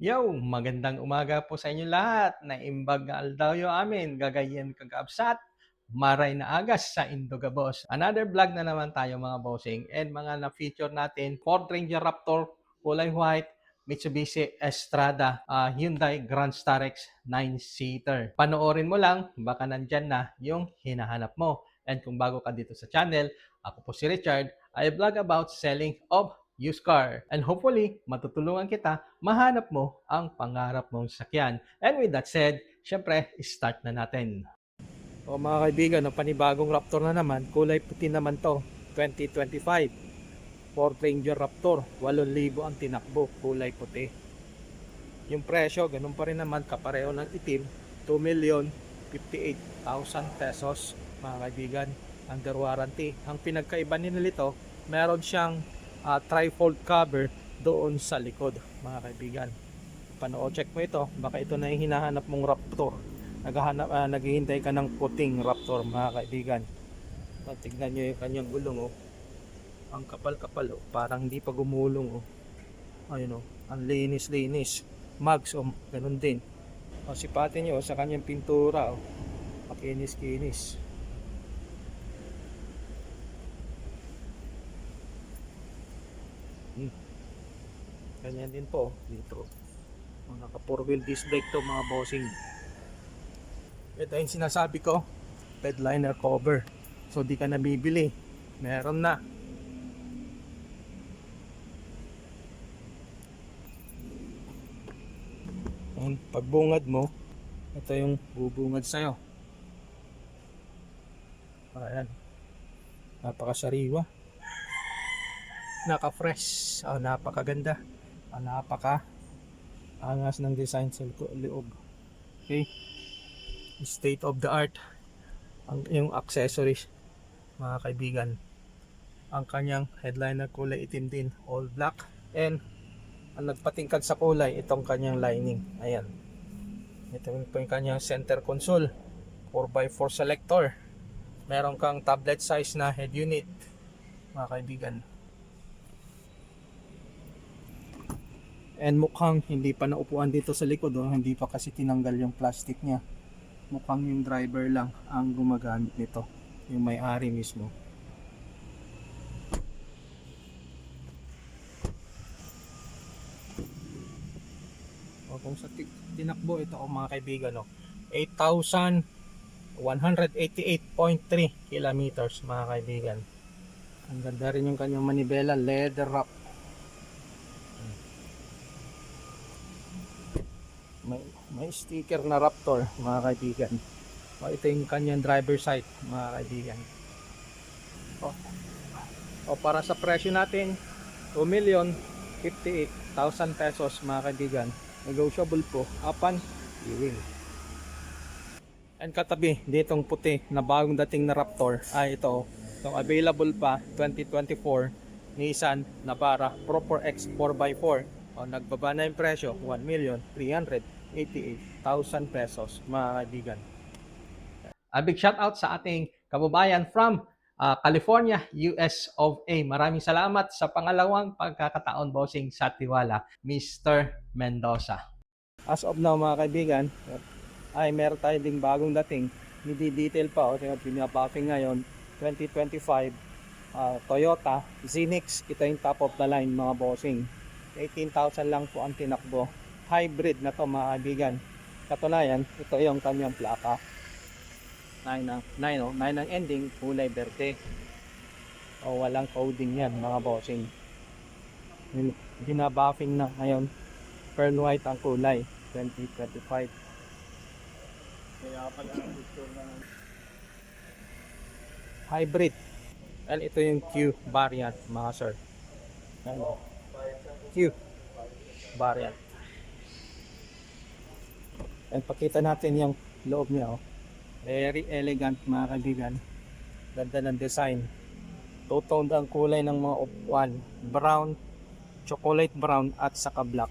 Yo, magandang umaga po sa inyo lahat. Naimbag nga aldaw amin, gagayen kagabsat, maray na agas sa Indogabos. Another vlog na naman tayo mga bossing and mga na-feature natin, Ford Ranger Raptor, kulay white, Mitsubishi Estrada, Hyundai Grand Starex 9-seater. Panoorin mo lang, baka nandyan na yung hinahanap mo. And kung bago ka dito sa channel, ako po si Richard, I vlog about selling of used car. And hopefully, matutulungan kita mahanap mo ang pangarap mong sakyan. And with that said, syempre, start na natin. O mga kaibigan, ang panibagong Raptor na naman, kulay puti naman to, 2025. Ford Ranger Raptor, 8,000 ang tinakbo, kulay puti. Yung presyo, ganun pa rin naman, kapareho ng itim, 2,058,000 pesos, mga kaibigan, under warranty. Ang pinagkaiba nito, meron siyang trifold cover doon sa likod, mga kaibigan. Check mo ito, baka ito na yung hinahanap mong Raptor. Naghihintay ka ng puting Raptor, mga kaibigan. Tignan nyo yung kanyang gulong, oh. Ang kapal-kapal, oh. Parang hindi pa gumulong, oh. Ayun, oh. Ang linis-linis. Mags, oh. Ganun din. O, sipatin nyo, oh, sa kanyang pintura, oh. Makinis-kinis. Ganyan din po dito. Naka 4-wheel disc brake to mga bossing. Ito yung sinasabi ko, bedliner cover. So di ka nabibili, meron na. And pagbungad mo, ito yung bubungad sa'yo. Ayan, napakasariwa, naka-fresh, napakaganda, napaka-angas ng design sa loob. Okay, state of the art yung accessories, mga kaibigan. Ang kanyang headliner kulay itim din, all black, and ang nagpatingkad sa kulay itong kanyang lining. Ayan, ito po yung kanyang center console, 4x4 selector. Meron kang tablet size na head unit, mga kaibigan. And mukhang hindi pa naupuan dito sa likod, oh. Hindi pa kasi tinanggal yung plastic niya. Mukhang yung driver lang ang gumagamit nito, yung may-ari mismo. O kung sa tinakbo ito, mga kaibigan, 8,188.3 kilometers, mga kaibigan. Ang ganda rin yung kanyang manibela, leather wrap. May sticker na Raptor, mga kaibigan. Ito yung kanyang driver side, mga kaibigan. Para sa presyo natin, 2,058,000 pesos, mga kaibigan. Negotiable po upon viewing. And katabi ditong puti na bagong dating na Raptor ay ito, itong available pa 2024 Nissan Navara Pro 4X 4x4. Nagbaba na yung presyo, 1,388,000 pesos, mga kaibigan. A big shout out sa ating kababayan from California, US of A. Maraming salamat sa pangalawang pagkakataon, bossing, sa tiwala, Mr. Mendoza. As of now, mga kaibigan, ay meron tayo ding bagong dating, hindi detail pa, pinabuffing ngayon, 2025 Toyota Zenix. Ito yung top of the line, mga bossing. 18,000 lang po ang tinakbo. Hybrid na to, mga kaibigan. Katunayan, ito yung kanyang plaka. 9 ang ending, kulay berde. Walang coding yan, mga bossing. Binabuffing na ngayon. Pearl white ang kulay, 2025. Kaya pala hybrid. And ito yung Q variant, mga sir. Q variant. And pakita natin yung loob niya, very elegant, mga kaibigan. Ganda ng design. Two-toned ang kulay ng mga upuan, brown, chocolate brown at saka black.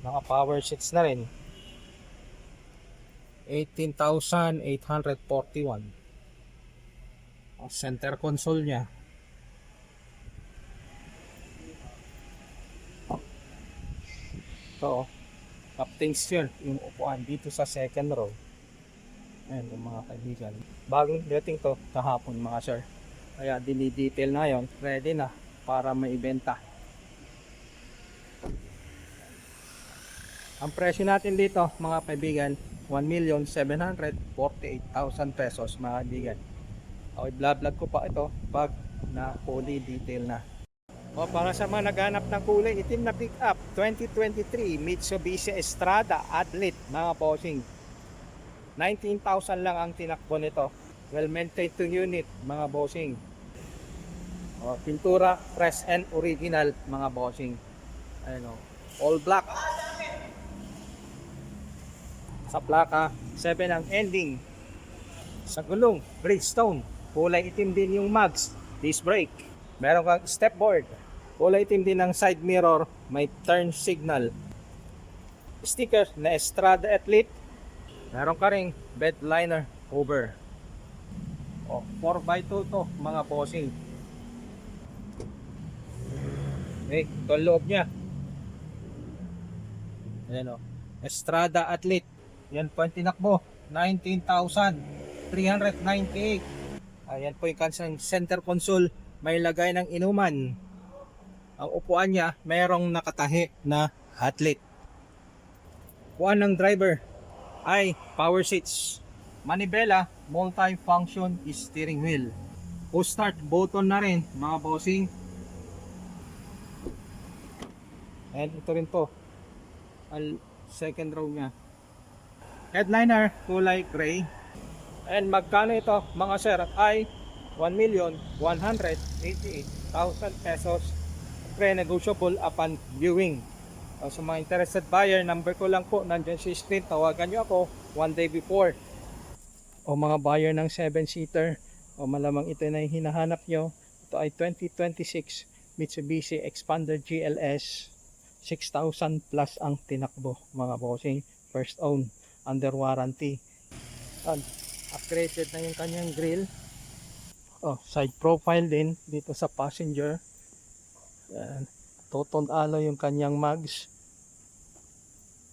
Mga power seats na rin. 18,841. Ang center console niya, Ito, captain's chair yung upuan dito sa second row. Ayan yung mga kaibigan. Bagong dating to kahapon mga sir. Kaya dinidetail na yon, ready na para maibenta. Ang presyo natin dito mga kaibigan, 1,748,000 pesos mga kaibigan. Okay, vlog ko pa ito pag na fully detail na. O para sa mga naghanap ng kulay itim na pick up 2023 Mitsubishi Estrada Athlete mga bossing. 19,000 lang ang tinakbo nito. Well maintained to unit mga bossing. O, pintura fresh and original mga bossing. Ayun o, all black. Sa plaka 7 ang ending. Sa gulong Bridgestone, kulay itim din yung mags, disc brake. Meron kang step board, kulay itim din ang side mirror, may turn signal. Sticker na Estrada Athlete. Meron ka ring bed liner cover. O, 4x2 to mga bossing. Okay, ito ang loob nya. Ayan o, Estrada Athlete. Yan po ang tinakbo, 19,398. Ayan po yung kansang center console. May lagay ng inuman. Ang upuan niya, mayroong nakatahi na athlete. Upuan ng driver ay power seats. Manibela, multi-function steering wheel. Push start button na rin mga bossing. And ito rin po ang second row niya. Headliner kulay gray. And magkano ito mga sir ay 1,188,000 pesos. Pre-negotiable upon viewing. Sa mga interested buyer, number ko lang po nandiyan sa screen. Tawagan nyo ako one day before. O mga buyer ng 7-seater, o malamang ito na yung hinahanap nyo. Ito ay 2026 Mitsubishi Expander GLS. 6,000 plus ang tinakbo mga bossing. First own, under warranty. And upgraded na yung kanyang grill. Side profile din dito sa passenger. Toton alloy yung kanyang mags.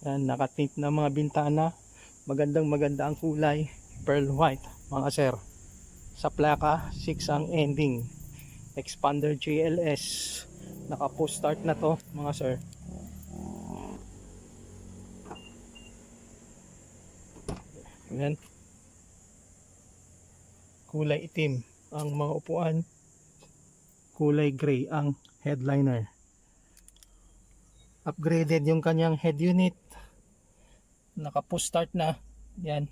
Nakatint na mga bintana. Maganda ang kulay, pearl white mga sir. Sa plaka 6 ang ending. Expander GLS. Naka push start na to mga sir. Ayan. Kulay itim ang mga upuan. Kulay gray ang headliner. Upgraded yung kanyang head unit. Naka push start na. Yan.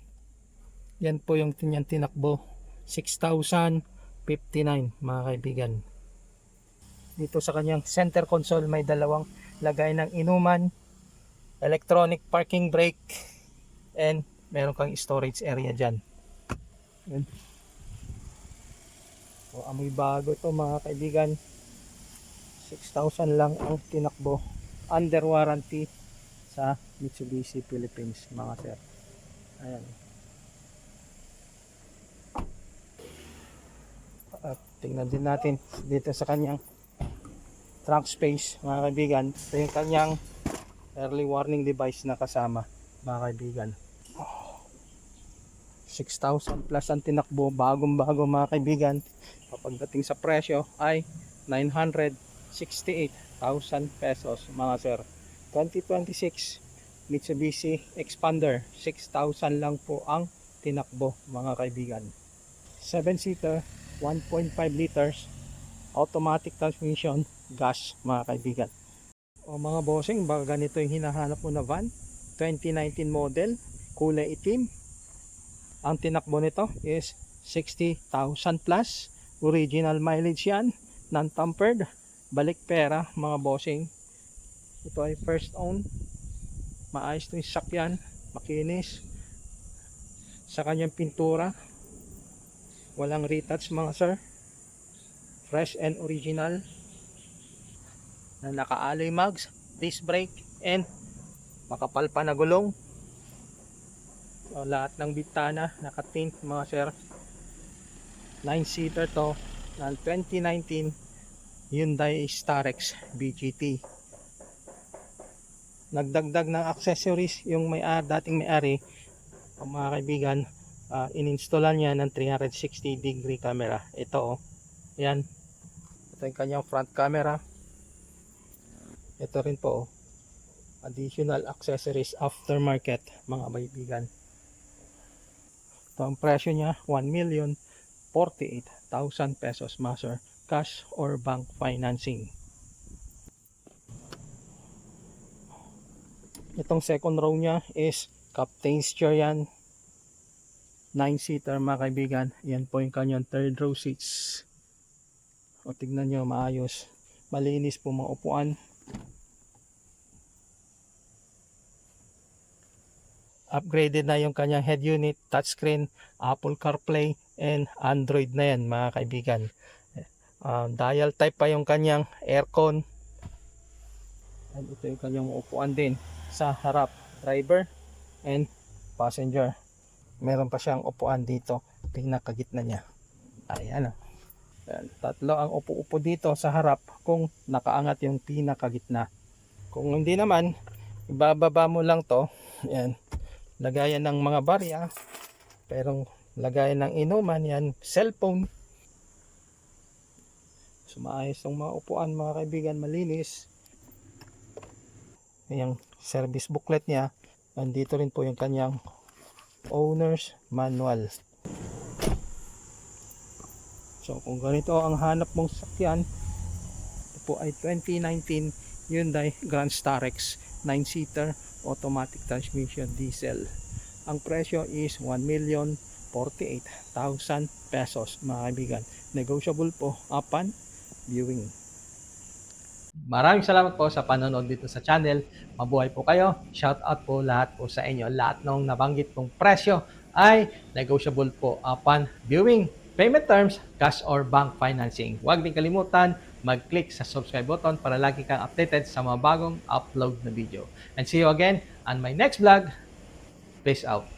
Yan po yung kanyang tinakbo. 6,059 mga kaibigan. Dito sa kanyang center console may dalawang lagay ng inuman, electronic parking brake, and meron kang storage area dyan. Yan. Amoy bago to mga kaibigan. 6,000 lang ang tinakbo. Under warranty sa Mitsubishi Philippines mga sir. Ayan. At tingnan din natin dito sa kanyang trunk space mga kaibigan. Ito yung kanyang early warning device na kasama mga kaibigan. 6,000 plus ang tinakbo, bagong bago mga kaibigan. Pagdating sa presyo ay 968,000 pesos mga sir. 2026 Mitsubishi Expander, 6,000 lang po ang tinakbo mga kaibigan. 7-seater, 1.5 liters, automatic transmission, gas mga kaibigan. O mga bossing, baka ganito yung hinahanap mo na van, 2019 model, kulay itim. Ang tinakbo nito is 60,000 plus. Original mileage yan, non-tampered, balik pera mga bossing. Ito ay first own. Maayos ito yung sakyan, makinis. Sa kanyang pintura, walang retouch mga sir. Fresh and original. Na naka-alloy mags, disc brake, and makapal pa na gulong. Lahat ng bintana nakatint mga sir. 9-seater to ng 2019 Hyundai Starex BGT. nagdagdag ng accessories yung dating may-ari, mga kaibigan. Ininstallan niya ng 360 degree camera. Ito, oh. Yan. Ito yung kanyang front camera. Ito rin po, oh. Additional accessories aftermarket, mga kaibigan. Ito ang presyo niya, 1,048,000 pesos, master, cash or bank financing. Itong second row niya is captain's chair yan, 9-seater mga kaibigan. Yan po yung kanyang third row seats. O tignan nyo, maayos, malinis po mga upuan. Upgraded na yung kanyang head unit, touchscreen, Apple CarPlay and Android na yan mga kaibigan. Dial type pa yung kanyang aircon. And ito yung kanyang upuan din sa harap, driver and passenger. Meron pa siyang upuan dito, pinakagitna niya. Ayan. Tatlo ang upo-upo dito sa harap kung nakaangat yung pinakagitna. Kung hindi naman, ibababa mo lang to. Ayan. Lagayan ng mga barya, pero lagayan ng inuman, yan, cellphone. So maayos yung mga upuan mga kaibigan, malinis. Yung service booklet niya, andito rin po yung kanyang owner's manual. So kung ganito ang hanap mong sasakyan, ito po ay 2019 Hyundai Grand Starex 9-seater automatic transmission diesel. Ang presyo is 1,048,000 pesos mga kaibigan. Negotiable po upon viewing. Maraming salamat po sa panonood dito sa channel. Mabuhay po kayo. Shout out po lahat po sa inyo. Lahat ng nabanggit kong presyo ay negotiable po upon viewing. Payment terms, cash or bank financing. Huwag din kalimutan mag-click sa subscribe button para lagi kang updated sa mga bagong upload na video. And see you again on my next vlog. Peace out.